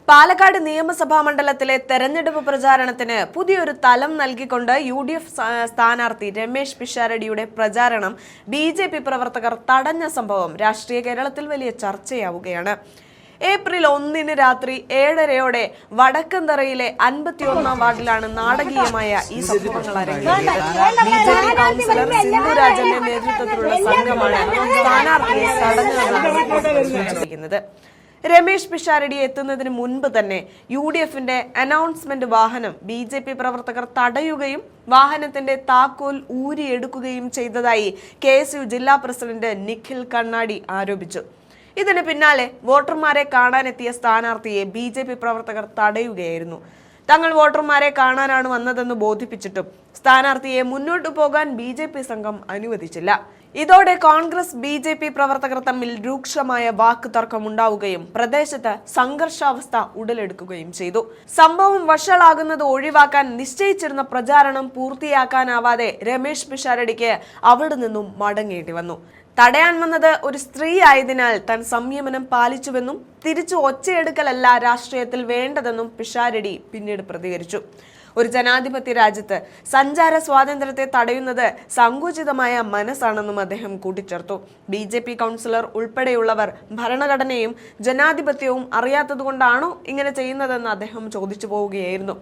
പാലക്കാട് നിയമസഭാ മണ്ഡലത്തിലെ തെരഞ്ഞെടുപ്പ് പ്രചാരണത്തിന് പുതിയൊരു തലം നൽകിക്കൊണ്ട് UDF സ്ഥാനാർത്ഥി രമേശ് പിഷാരടിയുടെ പ്രചാരണം BJP പ്രവർത്തകർ തടഞ്ഞ സംഭവം രാഷ്ട്രീയ കേരളത്തിൽ വലിയ ചർച്ചയാവുകയാണ്. ഏപ്രിൽ 1 രാത്രി 7:30 വടക്കന്തറയിലെ 51-ാം വാർഡിലാണ് നാടകീയമായ ഈ സംഭവങ്ങൾ അരങ്ങേറിയത്. BJP കൗൺസിലർ സിന്ധുരാജന്റെ നേതൃത്വത്തിലുള്ള സംഘമാണ് സ്ഥാനാർത്ഥിയെ തടഞ്ഞതെന്നാണ് സൂചിപ്പിക്കുന്നത്. രമേശ് പിഷാരടി എത്തുന്നതിന് മുൻപ് തന്നെ UDFന്റെ അനൗൺസ്മെന്റ് വാഹനം BJP പ്രവർത്തകർ തടയുകയും വാഹനത്തിന്റെ താക്കോൽ ഊരിയെടുക്കുകയും ചെയ്തതായി KSU ജില്ലാ പ്രസിഡന്റ് നിഖിൽ കണ്ണാടി ആരോപിച്ചു. ഇതിന് പിന്നാലെ വോട്ടർമാരെ കാണാനെത്തിയ സ്ഥാനാർത്ഥിയെ BJP പ്രവർത്തകർ തടയുകയായിരുന്നു. തങ്ങൾ വോട്ടർമാരെ കാണാനാണ് വന്നതെന്ന് ബോധിപ്പിച്ചിട്ടും സ്ഥാനാർത്ഥിയെ മുന്നോട്ടു പോകാൻ BJP സംഘം അനുവദിച്ചില്ല. ഇതോടെ കോൺഗ്രസ് BJP പ്രവർത്തകർ തമ്മിൽ രൂക്ഷമായ വാക്കുതർക്കമുണ്ടാവുകയും പ്രദേശത്ത് സംഘർഷാവസ്ഥ ഉടലെടുക്കുകയും ചെയ്തു. സംഭവം വഷളാകുന്നത് ഒഴിവാക്കാൻ നിശ്ചയിച്ചിരുന്ന പ്രചാരണം പൂർത്തിയാക്കാനാവാതെ രമേശ് പിഷാരടിക്ക് അവിടെ നിന്നും മടങ്ങേണ്ടി വന്നു. തടയാൻ വന്നത് ഒരു സ്ത്രീ ആയതിനാൽ താൻ സംയമനം പാലിച്ചുവെന്നും തിരിച്ചു ഒച്ചയെടുക്കലല്ല രാഷ്ട്രീയത്തിൽ വേണ്ടതെന്നും പിഷാരടി പിന്നീട് പ്രതികരിച്ചു. ഒരു ജനാധിപത്യ രാജ്യത്ത് സഞ്ചാര സ്വാതന്ത്ര്യത്തെ തടയുന്നത് സങ്കുചിതമായ മനസ്സാണെന്നും അദ്ദേഹം കൂട്ടിച്ചേർത്തു. BJP കൗൺസിലർ ഉൾപ്പെടെയുള്ളവർ ഭരണഘടനയും ജനാധിപത്യവും അറിയാത്തതുകൊണ്ടാണോ ഇങ്ങനെ ചെയ്യുന്നതെന്ന് അദ്ദേഹം ചോദിച്ചു പോവുകയായിരുന്നു.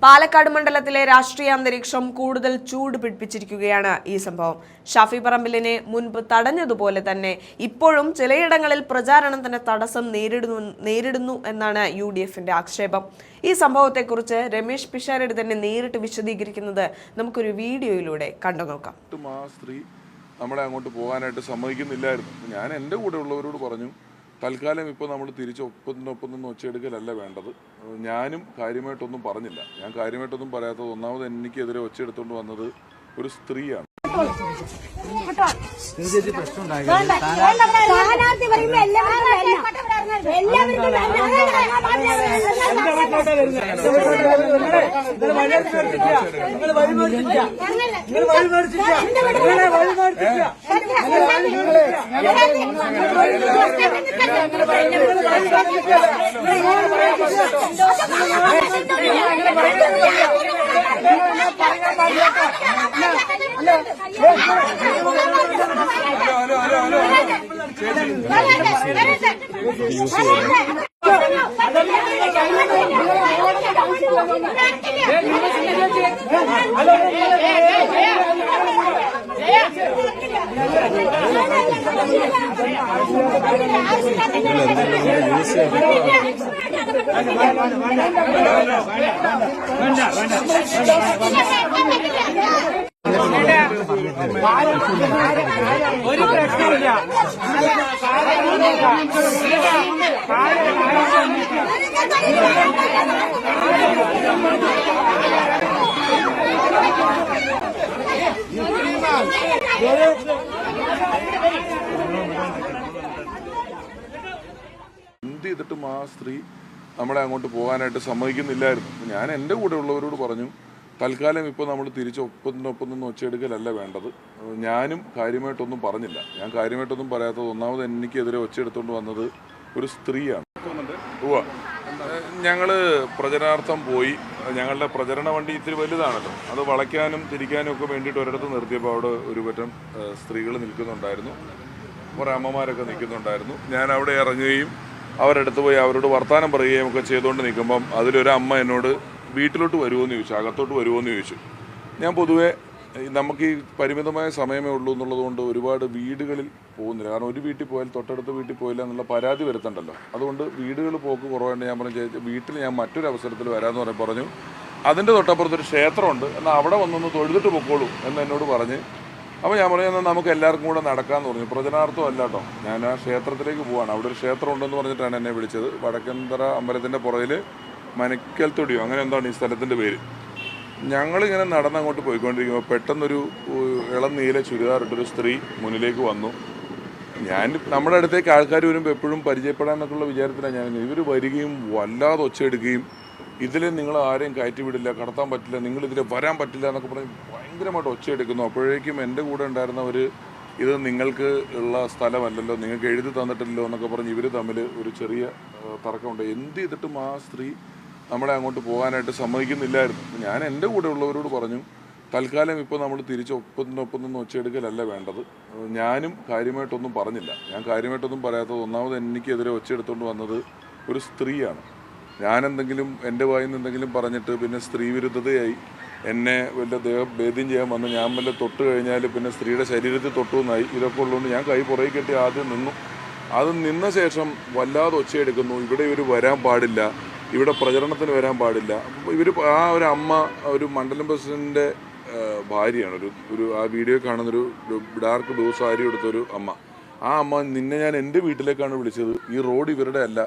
പാലക്കാട് മണ്ഡലത്തിലെ രാഷ്ട്രീയ അന്തരീക്ഷം കൂടുതൽ ചൂട് പിടിപ്പിച്ചിരിക്കുകയാണ് ഈ സംഭവം. ഷാഫി പറമ്പിലിനെ മുൻപ് തടഞ്ഞതുപോലെ തന്നെ ഇപ്പോഴും ചിലയിടങ്ങളിൽ പ്രചാരണത്തിന് തടസ്സം നേരിടുന്നു എന്നാണ് UDFന്റെ ആക്ഷേപം. ഈ സംഭവത്തെക്കുറിച്ച് രമേശ് പിഷാരടി തന്നെ നേരിട്ട് വിശദീകരിക്കുന്നത് നമുക്കൊരു വീഡിയോയിലൂടെ കണ്ടു നോക്കാം. സ്ത്രീ നമ്മളെ അങ്ങോട്ട് പോകാനായിട്ട് സമ്മതിക്കുന്നില്ലായിരുന്നു. ഞാൻ എൻ്റെ കൂടെ ഉള്ളവരോട് പറഞ്ഞു, തൽക്കാലം ഇപ്പോൾ നമ്മൾ തിരിച്ചൊപ്പം നിന്ന് ഒച്ചയെടുക്കലല്ല വേണ്ടത്. ഞാനും കാര്യമായിട്ടൊന്നും പറഞ്ഞില്ല. ഞാൻ കാര്യമായിട്ടൊന്നും പറയാത്തത് ഒന്നാമത് എനിക്കെതിരെ ഒച്ചയെടുത്തുകൊണ്ട് വന്നത് ഒരു സ്ത്രീയാണ്. ഒരു പ്രശ്നമില്ല. എന്ത് ചെയ്തിട്ടും ആ സ്ത്രീ നമ്മളെ അങ്ങോട്ട് പോകാനായിട്ട് സമ്മതിക്കുന്നില്ലായിരുന്നു. ഞാൻ എൻ്റെ കൂടെ ഉള്ളവരോട് പറഞ്ഞു, തൽക്കാലം ഇപ്പോൾ നമ്മൾ തിരിച്ചൊപ്പം നിന്ന് ഒച്ചയെടുക്കലല്ല വേണ്ടത്. ഞാനും കാര്യമായിട്ടൊന്നും പറഞ്ഞില്ല. ഞാൻ കാര്യമായിട്ടൊന്നും പറയാത്തത് ഒന്നാമത് എനിക്കെതിരെ ഒച്ചയെടുത്തുകൊണ്ട് വന്നത് ഒരു സ്ത്രീയാണ്. ഞങ്ങൾ പ്രചരണാർത്ഥം പോയി. ഞങ്ങളുടെ പ്രചരണ വണ്ടി ഇത്തിരി വലുതാണല്ലോ, അത് വളയ്ക്കാനും തിരിക്കാനും ഒക്കെ വേണ്ടിയിട്ട് ഒരിടത്ത് നിർത്തിയപ്പോൾ അവിടെ ഒരു പറ്റം സ്ത്രീകൾ നിൽക്കുന്നുണ്ടായിരുന്നു, കുറേ അമ്മമാരൊക്കെ നിൽക്കുന്നുണ്ടായിരുന്നു. ഞാൻ അവിടെ ഇറങ്ങുകയും അവരെടുത്ത് പോയി അവരോട് വർത്തമാനം പറയുകയും ഒക്കെ ചെയ്തുകൊണ്ട് നിൽക്കുമ്പം അതിലൊരു അമ്മ എന്നോട് വീട്ടിലോട്ട് വരുമോയെന്ന് ചോദിച്ചു, അകത്തോട്ട് വരുമോയെന്ന് ചോദിച്ചു. ഞാൻ പൊതുവേ നമുക്ക് ഈ പരിമിതമായ സമയമേ ഉള്ളൂ എന്നുള്ളതുകൊണ്ട് ഒരുപാട് വീടുകളിൽ പോകുന്നില്ല. കാരണം ഒരു വീട്ടിൽ പോയാൽ തൊട്ടടുത്ത വീട്ടിൽ പോയില്ല എന്നുള്ള പരാതി വരുത്തണ്ടല്ലോ. അതുകൊണ്ട് വീടുകൾ പോക്ക് കുറവായിട്ട് ഞാൻ പറഞ്ഞു, വീട്ടിൽ ഞാൻ മറ്റൊരു അവസരത്തിൽ വരാമെന്ന് പറഞ്ഞു. അതിൻ്റെ തൊട്ടപ്പുറത്തൊരു ക്ഷേത്രമുണ്ട്, എന്നാൽ അവിടെ വന്നൊന്ന് തൊഴുതിട്ട് പൊക്കോളൂ എന്ന് എന്നോട് പറഞ്ഞ്. അപ്പോൾ ഞാൻ പറഞ്ഞു, എന്നാൽ നമുക്ക് എല്ലാവർക്കും കൂടെ നടക്കാമെന്ന് പറഞ്ഞു. പ്രചരണാർത്ഥം അല്ല കേട്ടോ, ഞാൻ ആ ക്ഷേത്രത്തിലേക്ക് പോവാണ്. അവിടെ ഒരു ക്ഷേത്രം ഉണ്ടെന്ന് പറഞ്ഞിട്ടാണ് എന്നെ വിളിച്ചത്. വടക്കന്തറ അമ്പലത്തിൻ്റെ പുറകിൽ മനക്കൽ തൊടിയോ അങ്ങനെ എന്താണ് ഈ സ്ഥലത്തിൻ്റെ പേര്. ഞങ്ങളിങ്ങനെ നടന്നങ്ങോട്ട് പോയിക്കൊണ്ടിരിക്കുമ്പോൾ പെട്ടെന്നൊരു ഇളം നീല ചുരിദാറിട്ടൊരു സ്ത്രീ മുന്നിലേക്ക് വന്നു. നമ്മുടെ അടുത്തേക്ക് ആൾക്കാർ വരുമ്പോൾ എപ്പോഴും പരിചയപ്പെടാമെന്നൊക്കെയുള്ള വിചാരത്തിലാണ് ഞാൻ. ഇവർ വരികയും വല്ലാതെ ഒച്ചയെടുക്കുകയും ഇതിൽ നിങ്ങൾ ആരെയും കയറ്റി വിടില്ല, കടത്താൻ പറ്റില്ല, നിങ്ങളിതിൽ വരാൻ പറ്റില്ല എന്നൊക്കെ പറഞ്ഞ് ഭയങ്കരമായിട്ട് ഒച്ചയെടുക്കുന്നു. അപ്പോഴേക്കും എൻ്റെ കൂടെ ഉണ്ടായിരുന്നവർ ഇത് നിങ്ങൾക്ക് ഉള്ള സ്ഥലമല്ലല്ലോ, നിങ്ങൾക്ക് എഴുതി തന്നിട്ടില്ലല്ലോ എന്നൊക്കെ പറഞ്ഞ് ഇവർ തമ്മിൽ ഒരു ചെറിയ തർക്കമുണ്ട്. എന്ത് ചെയ്തിട്ടും ആ സ്ത്രീ നമ്മളെ അങ്ങോട്ട് പോകാനായിട്ട് സമ്മതിക്കുന്നില്ലായിരുന്നു. ഞാൻ എൻ്റെ കൂടെ ഉള്ളവരോട് പറഞ്ഞു, തൽക്കാലം ഇപ്പോൾ നമ്മൾ തിരിച്ചൊപ്പം നിന്ന് ഒച്ചയെടുക്കലല്ല വേണ്ടത്. ഞാനും കാര്യമായിട്ടൊന്നും പറഞ്ഞില്ല. ഞാൻ കാര്യമായിട്ടൊന്നും പറയാത്തത് ഒന്നാമത് എനിക്കെതിരെ ഒച്ചയെടുത്തുകൊണ്ട് വന്നത് ഒരു സ്ത്രീയാണ്. ഞാനെന്തെങ്കിലും എൻ്റെ വായിൽ നിന്ന് എന്തെങ്കിലും പറഞ്ഞിട്ട് പിന്നെ സ്ത്രീ വിരുദ്ധതയായി എന്നെ വല്ല ഭേദ്യം ചെയ്യാൻ വന്ന് ഞാൻ വല്ല തൊട്ട് കഴിഞ്ഞാൽ പിന്നെ സ്ത്രീയുടെ ശരീരത്തിൽ തൊട്ടു എന്നായി. ഇതൊക്കെ ഉള്ളതുകൊണ്ട് ഞാൻ കൈ പുറകെ കെട്ടി ആദ്യം നിന്നു. അത് നിന്ന ശേഷം വല്ലാതെ ഒച്ചയെടുക്കുന്നു, ഇവിടെ ഇവർ വരാൻ പാടില്ല, ഇവിടെ പ്രചരണത്തിന് വരാൻ പാടില്ല. ഇവർ ആ ഒരു അമ്മ ഒരു മണ്ഡലം പ്രസിഡന്റിൻ്റെ ഭാര്യയാണ്. ഒരു ആ വീഡിയോ കാണുന്നൊരു ഡാർക്ക് ബ്ലൂ സാരി എടുത്തൊരു അമ്മ. ആ അമ്മ നിന്നെ ഞാൻ എൻ്റെ വീട്ടിലേക്കാണ് വിളിച്ചത്, ഈ റോഡ് ഇവരുടെ അല്ല,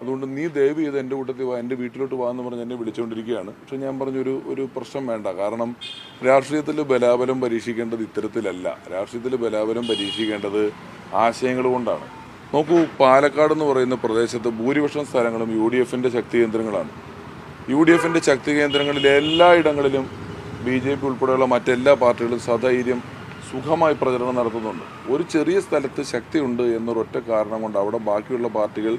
അതുകൊണ്ട് നീ ദയവ് ചെയ്ത് എൻ്റെ കൂട്ടത്തിൽ വാ, എൻ്റെ വീട്ടിലോട്ട് വാ എന്ന് പറഞ്ഞ് എന്നെ വിളിച്ചുകൊണ്ടിരിക്കുകയാണ്. പക്ഷെ ഞാൻ പറഞ്ഞൊരു പ്രശ്നം വേണ്ട, കാരണം രാഷ്ട്രീയത്തിൽ ബലാബലം പരീക്ഷിക്കേണ്ടത് ഇത്തരത്തിലല്ല. രാഷ്ട്രീയത്തിൽ ബലാബലം പരീക്ഷിക്കേണ്ടത് ആശയങ്ങൾ കൊണ്ടാണ്. നോക്കൂ, പാലക്കാട് എന്ന് പറയുന്ന പ്രദേശത്ത് ഭൂരിപക്ഷം സ്ഥലങ്ങളും UDFൻ്റെ ശക്തി കേന്ദ്രങ്ങളാണ്. UDFൻ്റെ ശക്തി കേന്ദ്രങ്ങളിൽ എല്ലായിടങ്ങളിലും BJP ഉൾപ്പെടെയുള്ള മറ്റെല്ലാ പാർട്ടികളും സധൈര്യം സുഖമായി പ്രചരണം നടത്തുന്നുണ്ട്. ഒരു ചെറിയ സ്ഥലത്ത് ശക്തിയുണ്ട് എന്നൊരൊറ്റ കാരണം കൊണ്ട് അവിടെ ബാക്കിയുള്ള പാർട്ടികൾ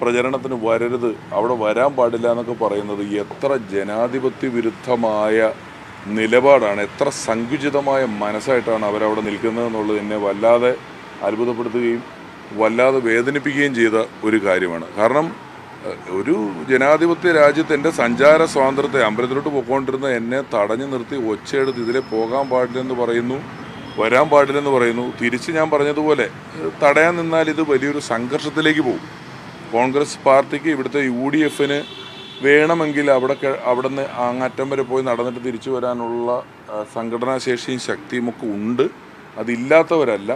പ്രചരണത്തിന് വരരുത്, അവിടെ വരാൻ പാടില്ല എന്നൊക്കെ പറയുന്നത് എത്ര ജനാധിപത്യ വിരുദ്ധമായ നിലപാടാണ്, എത്ര സങ്കുചിതമായ മനസ്സായിട്ടാണ് അവരവിടെ നിൽക്കുന്നത് എന്നുള്ളത് എന്നെ വല്ലാതെ അത്ഭുതപ്പെടുത്തുകയും വല്ലാതെ വേദനിപ്പിക്കുകയും ചെയ്ത ഒരു കാര്യമാണ്. കാരണം ഒരു ജനാധിപത്യ രാജ്യത്ത് എൻ്റെ സഞ്ചാര സ്വാതന്ത്ര്യത്തെ അമ്പലത്തിലോട്ട് പോയിക്കൊണ്ടിരുന്ന എന്നെ തടഞ്ഞു നിർത്തി ഒച്ചയെടുത്ത് ഇതിലെ പോകാൻ പാടില്ലെന്ന് പറയുന്നു, വരാൻ പാടില്ലെന്ന് പറയുന്നു. തിരിച്ച് ഞാൻ പറഞ്ഞതുപോലെ തടയാൻ നിന്നാൽ ഇത് വലിയൊരു സംഘർഷത്തിലേക്ക് പോകും. കോൺഗ്രസ് പാർട്ടിക്ക് ഇവിടുത്തെ UDFന് വേണമെങ്കിൽ അവിടുന്ന് അങ്ങറ്റം വരെ പോയി നടന്നിട്ട് തിരിച്ചു വരാനുള്ള സംഘടനാശേഷിയും ശക്തിയും ഒക്കെ ഉണ്ട്, അതില്ലാത്തവരല്ല.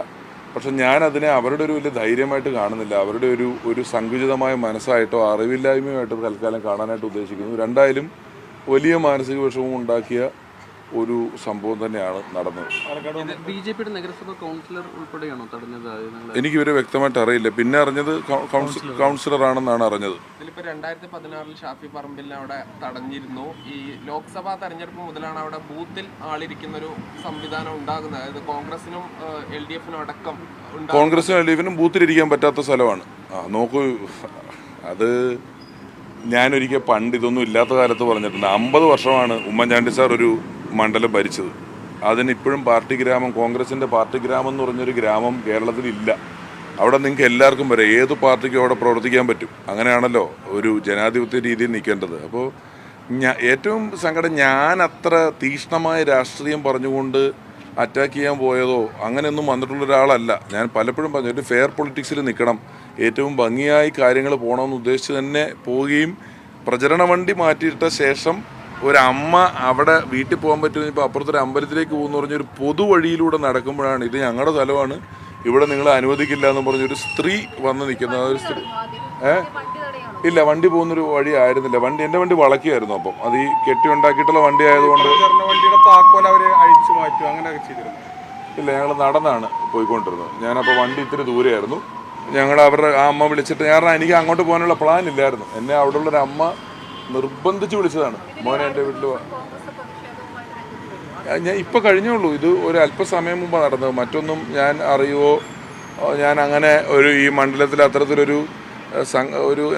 പക്ഷെ ഞാനതിനെ അവരുടെ ഒരു വലിയ ധൈര്യമായിട്ട് കാണുന്നില്ല, അവരുടെ ഒരു സങ്കുചിതമായ മനസ്സായിട്ടോ അറിവില്ലായ്മയായിട്ടോ തൽക്കാലം കാണാനായിട്ട് ഉദ്ദേശിക്കുന്നു. രണ്ടായാലും വലിയ മാനസിക വിഷമം ഉണ്ടാക്കിയ ഒരു സംഭവം തന്നെയാണ് നടന്നത്. BJPയുടെ നഗരസഭ കൗൺസിലർ ഉൾപ്പെടെയാണോ തടഞ്ഞത്? എനിക്കിവരെ വ്യക്തമായിട്ട് അറിയില്ല. പിന്നെ അറിഞ്ഞത് കൗൺസിലറാണെന്നാണ് അറിഞ്ഞത്. ഇതിലിപ്പോൾ 2016 ഷാഫി പറമ്പിലിനെ അവിടെ തടഞ്ഞിരുന്നു. ഈ ലോക്സഭാ തെരഞ്ഞെടുപ്പ് മുതലാണ് അവിടെ ബൂത്തിൽ ആളിരിക്കുന്നൊരു സംവിധാനം ഉണ്ടാകുന്നത്. അതായത് കോൺഗ്രസിനും LDFനും അടക്കം. കോൺഗ്രസിനും LDFനും ബൂത്തിലിരിക്കാൻ പറ്റാത്ത സ്ഥലമാണ്. നോക്കൂ, അത് ഞാനൊരിക്കൽ പണ്ട് ഇതൊന്നും ഇല്ലാത്ത കാലത്ത് പറഞ്ഞിട്ടുണ്ട്. 50 വർഷമാണ് ഉമ്മൻചാണ്ടി സാർ ഒരു മണ്ഡലം ഭരിച്ചത്. അതിനിപ്പോഴും പാർട്ടി ഗ്രാമം, കോൺഗ്രസിൻ്റെ പാർട്ടി ഗ്രാമം എന്ന് പറഞ്ഞൊരു ഗ്രാമം കേരളത്തിലില്ല. അവിടെ നിങ്ങൾക്ക് എല്ലാവർക്കും വരെ ഏത് പാർട്ടിക്കും അവിടെ പ്രവർത്തിക്കാൻ പറ്റും. അങ്ങനെയാണല്ലോ ഒരു ജനാധിപത്യ രീതിയിൽ നിൽക്കേണ്ടത്. അപ്പോൾ ഏറ്റവും സങ്കടം, ഞാൻ അത്ര തീക്ഷ്ണമായ രാഷ്ട്രീയം പറഞ്ഞുകൊണ്ട് അറ്റാക്ക് ചെയ്യാൻ പോയതോ അങ്ങനെയൊന്നും വന്നിട്ടുള്ള ഒരാളല്ല. ഞാൻ പലപ്പോഴും പറഞ്ഞു ഒരു ഫെയർ പൊളിറ്റിക്സിൽ നിൽക്കണം, ഏറ്റവും ഭംഗിയായി കാര്യങ്ങൾ പോകണമെന്ന് ഉദ്ദേശിച്ച് തന്നെ പോവുകയും പ്രചരണ വണ്ടി മാറ്റിയിട്ട ശേഷം ഒരമ്മ അവിടെ വീട്ടിൽ പോകാൻ പറ്റുമെന്ന് ഇപ്പോൾ അപ്പുറത്തൊരു അമ്പലത്തിലേക്ക് പോകുമെന്ന് പറഞ്ഞൊരു പൊതുവഴിയിലൂടെ നടക്കുമ്പോഴാണ് ഇത് ഞങ്ങളുടെ സ്ഥലമാണ്, ഇവിടെ നിങ്ങൾ അനുവദിക്കില്ല എന്ന് പറഞ്ഞൊരു സ്ത്രീ വന്ന് നിൽക്കുന്നത്. ഒരു സ്ത്രീ ഇല്ല, വണ്ടി പോകുന്നൊരു വഴി ആയിരുന്നില്ല. എൻ്റെ വണ്ടി വളക്കിയായിരുന്നു. അപ്പം അത് ഈ കെട്ടി ഉണ്ടാക്കിയിട്ടുള്ള വണ്ടി ആയതുകൊണ്ട് വണ്ടിയുടെ താക്കോൽ അവർ അഴിച്ചു മാറ്റും, അങ്ങനെയൊക്കെ ചെയ്തിരുന്നു. ഇല്ല, ഞങ്ങൾ നടന്നാണ് പോയിക്കൊണ്ടിരുന്നത്. ഞാനപ്പോൾ വണ്ടി ഇത്തിരി ദൂരെയായിരുന്നു. ഞങ്ങൾ അവരുടെ ആ അമ്മ വിളിച്ചിട്ട്, കാരണം എനിക്ക് അങ്ങോട്ട് പോകാനുള്ള പ്ലാൻ ഇല്ലായിരുന്നു. എന്നെ അവിടെ ഉള്ളൊരു അമ്മ നിർബന്ധിച്ച് വിളിച്ചതാണ്, മോനെ എൻ്റെ വീട്ടിൽ വാ. ഞാൻ ഇപ്പോൾ കഴിഞ്ഞുള്ളൂ, ഇത് ഒരു അല്പസമയം മുമ്പ് നടന്നത്. മറ്റൊന്നും ഞാൻ അറിയുമോ, ഞാൻ അങ്ങനെ ഈ മണ്ഡലത്തിൽ അത്തരത്തിലൊരു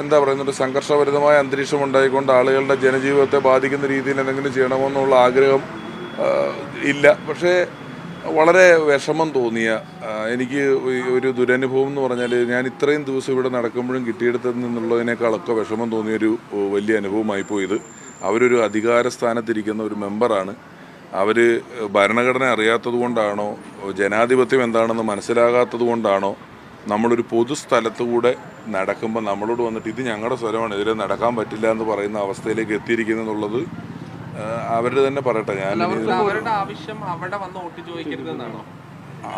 എന്താ പറയുന്നത്, സംഘർഷഭരിതമായ അന്തരീക്ഷം ഉണ്ടായിക്കൊണ്ട് ആളുകളുടെ ജനജീവിതത്തെ ബാധിക്കുന്ന രീതിയിൽ എന്തെങ്കിലും ചെയ്യണമെന്നുള്ള ആഗ്രഹം ഇല്ല. പക്ഷേ വളരെ വിഷമം തോന്നിയ എനിക്ക് ഒരു ദുരനുഭവം എന്ന് പറഞ്ഞാൽ, ഞാൻ ഇത്രയും ദിവസം ഇവിടെ നടക്കുമ്പോഴും കിട്ടിയെടുത്തതിൽ നിന്നുള്ളതിനേക്കാളൊക്കെ വിഷമം തോന്നിയൊരു വലിയ അനുഭവമായിപ്പോയി ഇത്. അവരൊരു അധികാര സ്ഥാനത്തിരിക്കുന്ന ഒരു മെമ്പറാണ്. അവർ ഭരണഘടന അറിയാത്തത് കൊണ്ടാണോ, ജനാധിപത്യം എന്താണെന്ന് മനസ്സിലാകാത്തത് കൊണ്ടാണോ, നമ്മളൊരു പൊതുസ്ഥലത്തു കൂടെ നടക്കുമ്പോൾ നമ്മളോട് വന്നിട്ട് ഇത് ഞങ്ങളുടെ സ്ഥലമാണ്, ഇതിൽ നടക്കാൻ പറ്റില്ല എന്ന് പറയുന്ന അവസ്ഥയിലേക്ക് എത്തിയിരിക്കുന്നുള്ളത് അവരുടെ തന്നെ പറയട്ടെ. ഞാൻ അവരുടെ ആവശ്യം അവിടെ വന്ന് വോട്ട് ചോദിക്കരുതെന്നാണോ?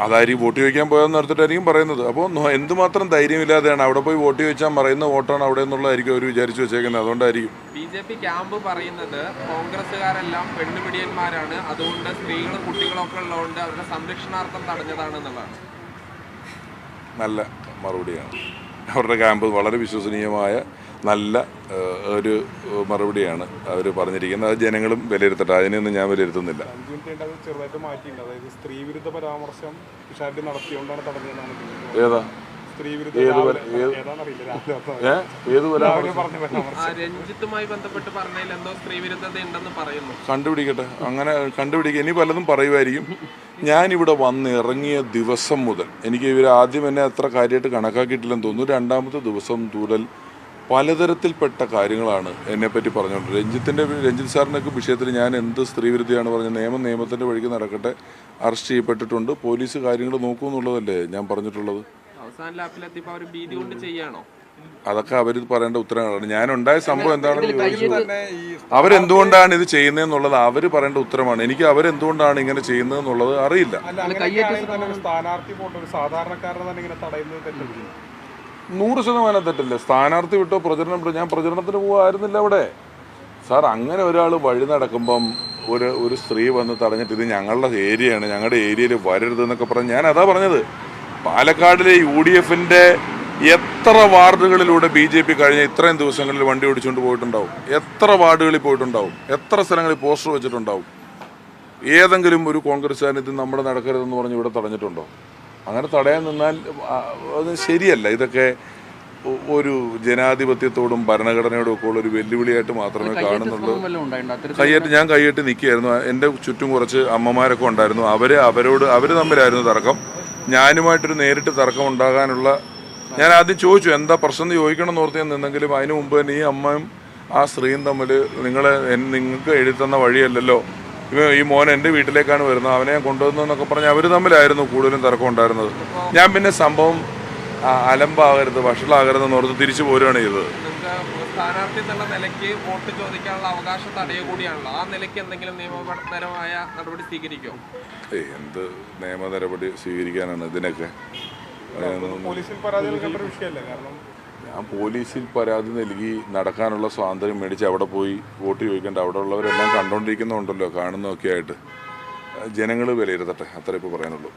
അതായിരിക്കും വോട്ട് ചോദിക്കാൻ പോയെന്ന് ഓർത്തിട്ടായിരിക്കും പറയുന്നത്. അപ്പോൾ എന്തുമാത്രം ധൈര്യമില്ലാതെയാണ് അവിടെ പോയി വോട്ട് ചോദിച്ചാൽ പറയുന്ന വോട്ടാണ് അവിടെ എന്നുള്ളതായിരിക്കും അവർ വിചാരിച്ചു വെച്ചേക്കുന്നത്. അതുകൊണ്ടായിരിക്കും BJP ക്യാമ്പ് പറയുന്നത് കോൺഗ്രസ്സുകാരെല്ലാം പെണ്ണുപിടിയന്മാരാണ്, അതുകൊണ്ട് സ്ത്രീകളും കുട്ടികളൊക്കെ ഉള്ളതുകൊണ്ട് അവരുടെ സംരക്ഷണാർത്ഥം തടഞ്ഞതാണെന്നുള്ളതാണ്. നല്ല മറുപടിയാണ്. അവരുടെ ക്യാമ്പ് വളരെ വിശ്വസനീയമായ നല്ല ഒരു മറുപടിയാണ് അവർ പറഞ്ഞിരിക്കുന്നത്. അത് ജനങ്ങളും വിലയിരുത്തട്ടെ, അതിനെയൊന്നും ഞാൻ വിലയിരുത്തുന്നില്ല. ചെറുതായിട്ട് മാറ്റിയിട്ടുണ്ട്. അതായത് സ്ത്രീ വിരുദ്ധ പരാമർശം പിഷാരടി നടത്തിയോണ്ടാണ് തടഞ്ഞതെന്നാണ്. ഏതാ സ്ത്രീ വിരുദ്ധ രഞ്ജിത്തുമായി ബന്ധപ്പെട്ട് പറഞ്ഞതിൽ എന്തോ സ്ത്രീ വിരുദ്ധത ഉണ്ടെന്ന് പറയുന്നു. കണ്ടുപിടിക്കട്ടെ, അങ്ങനെ കണ്ടുപിടിക്കുക. ഇനി പലതും പറയുമായിരിക്കും. ഞാനിവിടെ വന്നിറങ്ങിയ ദിവസം മുതൽ എനിക്ക് ഇവർ ആദ്യം എന്നെ അത്ര കാര്യമായിട്ട് കണക്കാക്കിയിട്ടില്ലെന്ന് തോന്നുന്നു. രണ്ടാമത്തെ ദിവസം മുതൽ പലതരത്തിൽപ്പെട്ട കാര്യങ്ങളാണ് എന്നെപ്പറ്റി പറഞ്ഞുകൊണ്ട് രഞ്ജിത്ത് സാറിനൊക്കെ വിഷയത്തിൽ ഞാൻ എന്ത് സ്ത്രീവിരുദ്ധയാണ് പറഞ്ഞത്. നിയമത്തിൻ്റെ വഴിക്ക് നടക്കട്ടെ, അറസ്റ്റ് ചെയ്യപ്പെട്ടിട്ടുണ്ട്, പോലീസ് കാര്യങ്ങൾ നോക്കൂ എന്നുള്ളതല്ലേ ഞാൻ പറഞ്ഞിട്ടുള്ളത്. അവസാന ലാപ്പിലെത്തിയപ്പോൾ അവർ ഭീതി കൊണ്ട് ചെയ്യാണോ? അതൊക്കെ അവർ പറയേണ്ട ഉത്തരങ്ങളാണ്. ഞാനുണ്ടായ സംഭവം എന്താണെന്ന് ചോദിച്ചത്, അവരെന്തുകൊണ്ടാണ് ഇത് ചെയ്യുന്നതെന്നുള്ളത് അവർ പറയേണ്ട ഉത്തരമാണ്. എനിക്ക് അവരെന്തുകൊണ്ടാണ് ഇങ്ങനെ ചെയ്യുന്നതെന്നുള്ളത് അറിയില്ല. സ്ഥാനാർത്ഥി പോട്ടെ, ഒരു സാധാരണക്കാരനെ തന്നെ ഇങ്ങനെ തടയുന്നത് തെറ്റല്ലേ? 100% തെറ്റല്ലേ. സ്ഥാനാർത്ഥി വിട്ടോ പ്രചരണം വിട്ടോ, ഞാൻ പ്രചരണത്തിന് പോകുമായിരുന്നില്ല അവിടെ. സാർ, അങ്ങനെ ഒരാൾ വഴി നടക്കുമ്പം ഒരു സ്ത്രീ വന്ന് തടഞ്ഞിട്ട് ഇത് ഞങ്ങളുടെ ഏരിയയാണ്, ഞങ്ങളുടെ ഏരിയയിൽ വരരുതെന്നൊക്കെ പറഞ്ഞ് ഞാൻ അതാ പറഞ്ഞത്. പാലക്കാടിലെ UDFന്റെ എത്ര വാർഡുകളിലൂടെ BJP കഴിഞ്ഞ ഇത്രയും ദിവസങ്ങളിൽ വണ്ടി ഓടിച്ചുകൊണ്ട് പോയിട്ടുണ്ടാവും? എത്ര വാർഡുകളിൽ പോയിട്ടുണ്ടാവും? എത്ര സ്ഥലങ്ങളിൽ പോസ്റ്റർ വെച്ചിട്ടുണ്ടാവും? ഏതെങ്കിലും ഒരു കോൺഗ്രസ്സുകാരൻ നമ്മുടെ നടക്കരുതെന്ന് പറഞ്ഞ് ഇവിടെ തടഞ്ഞിട്ടുണ്ടോ? അങ്ങനെ തടയാൻ നിന്നാൽ അത് ശരിയല്ല. ഇതൊക്കെ ഒരു ജനാധിപത്യത്തോടും ഭരണഘടനയോടും ഒക്കെ ഉള്ള ഒരു വെല്ലുവിളിയായിട്ട് മാത്രമേ കാണുന്നുള്ളൂ. ഞാൻ കൈയ്യട്ടി നിൽക്കുകയായിരുന്നു. എൻ്റെ ചുറ്റും കുറച്ച് അമ്മമാരൊക്കെ ഉണ്ടായിരുന്നു. അവർ തമ്മിലായിരുന്നു തർക്കം. ഞാനുമായിട്ടൊരു നേരിട്ട് തർക്കം ഉണ്ടാകാനുള്ള, ഞാൻ ആദ്യം ചോദിച്ചു എന്താ പ്രശ്നം എന്ന് ചോദിക്കണം എന്ന് ഓർത്ത് ഞാൻ നിന്നെങ്കിലും അതിന് മുമ്പ് തന്നെ ഈ അമ്മയും ആ സ്ത്രീയും തമ്മിൽ നിങ്ങൾക്ക് എഴുതുന്ന വഴിയല്ലല്ലോ, ഈ മോൻ എൻ്റെ വീട്ടിലേക്കാണ് വരുന്നത്, അവനെ ഞാൻ കൊണ്ടുവന്നതെന്നൊക്കെ പറഞ്ഞ് അവർ തമ്മിലായിരുന്നു കൂടുതലും തർക്കം ഉണ്ടായിരുന്നത്. ഞാൻ പിന്നെ സംഭവം അലമ്പാകരുത്, വഷളാകരുതെന്ന് ഓർത്ത് തിരിച്ചു പോരുകയാണ് ചെയ്തത്. സ്ഥാനാർത്ഥി എന്നുള്ള നിലയ്ക്ക് വോട്ട് ചോദിക്കാനുള്ള അവകാശം തടയുക കൂടിയാണല്ലോ. ആ നിലയ്ക്ക് എന്തെങ്കിലും നിയമപരമായ നടപടി സ്വീകരിക്കുമോ? എന്ത് നിയമ നടപടി സ്വീകരിക്കാനാണ് ഇതിനൊക്കെ? ഞാൻ പോലീസിൽ പരാതി നൽകി നടക്കാനുള്ള സ്വാതന്ത്ര്യം മേടിച്ച് അവിടെ പോയി വോട്ട് ചോദിക്കേണ്ട. അവിടെ ഉള്ളവരെല്ലാം കണ്ടുകൊണ്ടിരിക്കുന്നുണ്ടല്ലോ, കാണുന്നതൊക്കെ ആയിട്ട്. ജനങ്ങൾ വിലയിരുത്തട്ടെ, അത്രേ ഇപ്പോൾ പറയാനുള്ളൂ.